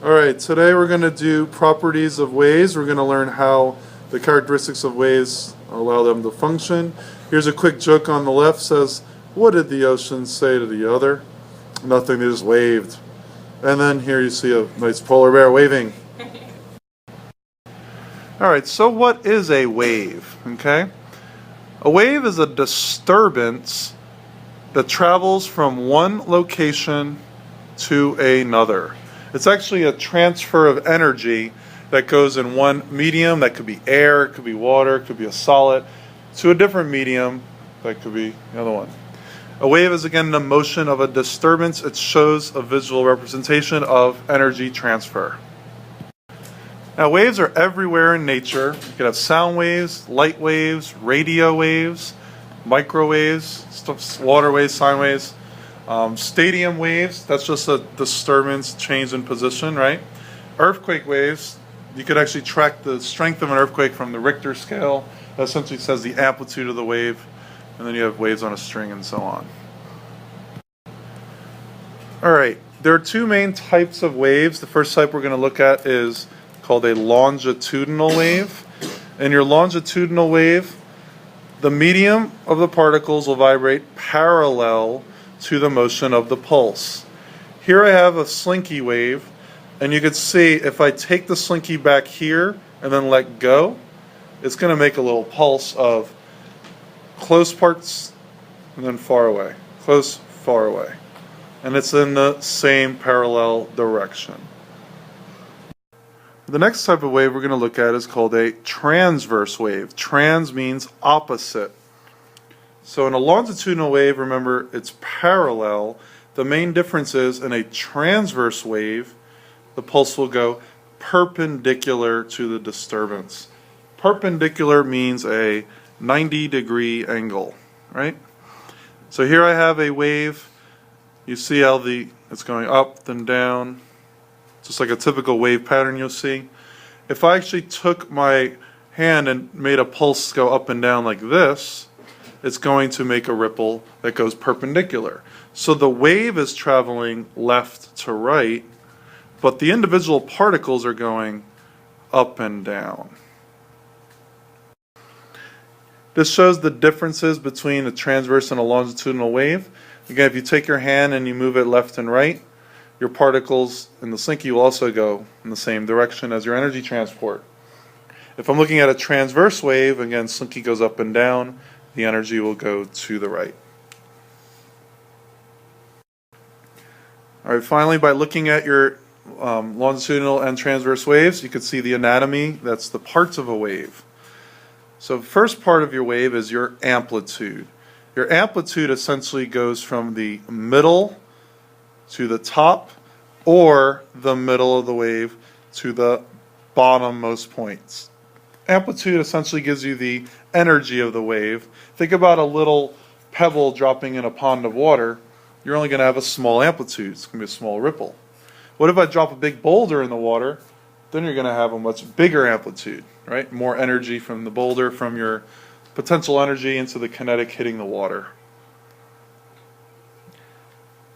Alright, today we're going to do properties of waves. We're going to learn how the characteristics of waves allow them to function. Here's a quick joke on the left, says, what did the ocean say to the other? Nothing, they just waved. And then here you see a nice polar bear waving. Alright, so what is a wave? Okay, a wave is a disturbance that travels from one location to another. It's actually a transfer of energy that goes in one medium, that could be air, it could be water, it could be a solid, to a different medium, that could be the other one. A wave is again the motion of a disturbance. It shows a visual representation of energy transfer. Now waves are everywhere in nature. You can have sound waves, light waves, radio waves, microwaves, water waves, sine waves. Stadium waves, that's just a disturbance, change in position, right? Earthquake waves, you could actually track the strength of an earthquake from the Richter scale. That essentially says the amplitude of the wave. And then you have waves on a string and so on. Alright, there are two main types of waves. The first type we're going to look at is called a longitudinal wave. In your longitudinal wave, the medium of the particles will vibrate parallel to the motion of the pulse. Here I have a slinky wave, and you can see if I take the slinky back here and then let go, it's going to make a little pulse of close parts and then far away, close, far away. And it's in the same parallel direction. The next type of wave we're going to look at is called a transverse wave. Trans means opposite. So in a longitudinal wave, remember, it's parallel. The main difference is in a transverse wave, the pulse will go perpendicular to the disturbance. Perpendicular means a 90-degree angle, right? So here I have a wave. You see how it's going up and down, just like a typical wave pattern you'll see. If I actually took my hand and made a pulse go up and down like this, it's going to make a ripple that goes perpendicular. So the wave is traveling left to right, but the individual particles are going up and down. This shows the differences between a transverse and a longitudinal wave. Again, if you take your hand and you move it left and right, your particles in the slinky will also go in the same direction as your energy transport. If I'm looking at a transverse wave, again, slinky goes up and down, the energy will go to the right. Alright, finally, by looking at your longitudinal and transverse waves, you can see the anatomy. That's the parts of a wave. So the first part of your wave is your amplitude. Your amplitude essentially goes from the middle to the top, or the middle of the wave to the bottommost points. Amplitude essentially gives you the energy of the wave. Think about a little pebble dropping in a pond of water. You're only going to have a small amplitude. It's going to be a small ripple. What if I drop a big boulder in the water? Then you're going to have a much bigger amplitude, right? More energy from the boulder, from your potential energy into the kinetic hitting the water.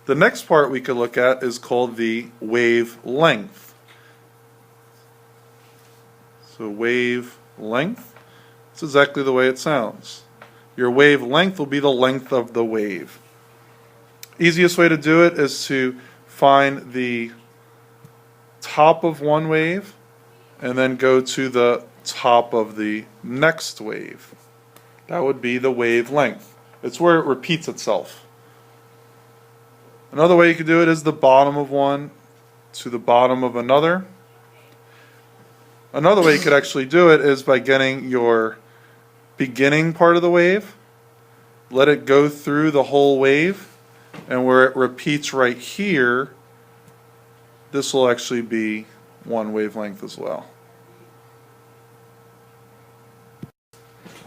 The next part we could look at is called the wavelength. So wavelength, it's exactly the way it sounds. Your wavelength will be the length of the wave. Easiest way to do it is to find the top of one wave and then go to the top of the next wave. That would be the wavelength. It's where it repeats itself. Another way you could do it is the bottom of one to the bottom of another. Another way you could actually do it is by getting your beginning part of the wave, let it go through the whole wave, and where it repeats right here, this will actually be one wavelength as well.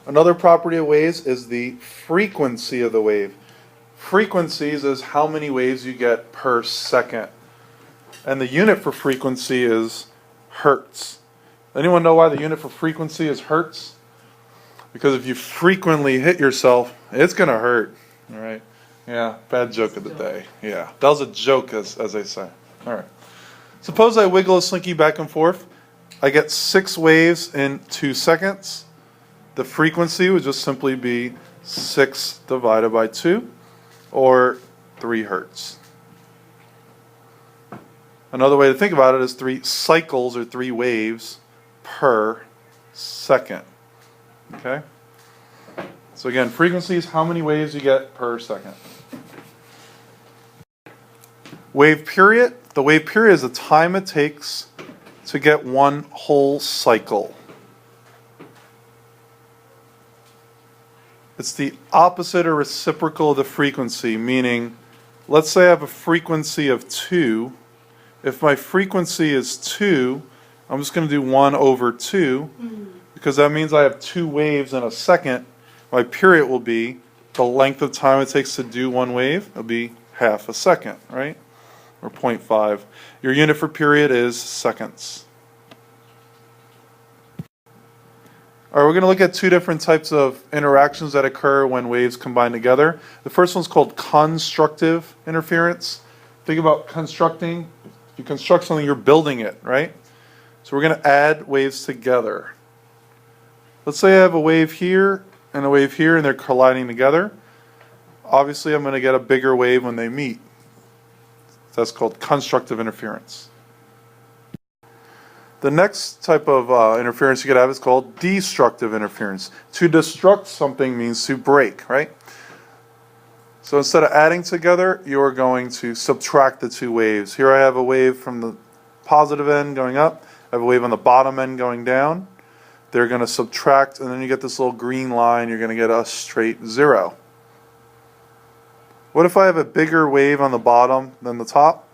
Another property of waves is the frequency of the wave. Frequencies is how many waves you get per second. And the unit for frequency is hertz. Anyone know why the unit for frequency is hertz? Because if you frequently hit yourself, it's going to hurt. All right? Yeah, bad joke of the day. Yeah, that was a joke, as they say. All right. Suppose I wiggle a slinky back and forth. I get 6 waves in 2 seconds. The frequency would just simply be 6 divided by 2, or 3 hertz. Another way to think about it is 3 cycles or 3 waves per second. Okay? So again, frequency is how many waves you get per second. Wave period. The wave period is the time it takes to get one whole cycle. It's the opposite or reciprocal of the frequency, meaning, let's say I have a frequency of 2. If my frequency is 2, I'm just going to do 1 over 2, because that means I have 2 waves in a second. My period will be the length of time it takes to do 1 wave. It'll be half a second, right? Or 0.5. Your unit for period is seconds. All right, we're going to look at 2 different types of interactions that occur when waves combine together. The first one's called constructive interference. Think about constructing. If you construct something, you're building it, right? So we're going to add waves together. Let's say I have a wave here and a wave here, and they're colliding together. Obviously, I'm going to get a bigger wave when they meet. That's called constructive interference. The next type of interference you could have is called destructive interference. To destruct something means to break, right? So instead of adding together, you're going to subtract the 2 waves. Here I have a wave from the positive end going up. I have a wave on the bottom end going down. They're going to subtract, and then you get this little green line. You're going to get a straight 0. What if I have a bigger wave on the bottom than the top?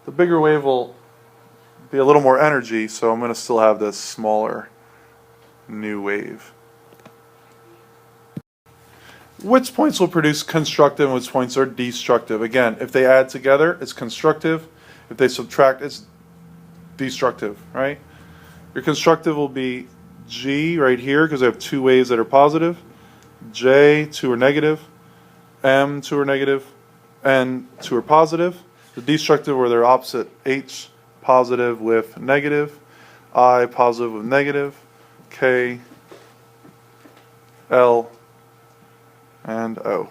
The bigger wave will be a little more energy, so I'm going to still have this smaller new wave. Which points will produce constructive and which points are destructive? Again, if they add together, it's constructive. If they subtract, it's destructive, right? Your constructive will be G right here, because I have 2 waves that are positive. J, 2 are negative. M, 2 are negative. N, 2 are positive. The destructive, where they're opposite. H, positive with negative. I, positive with negative. K, L, and O.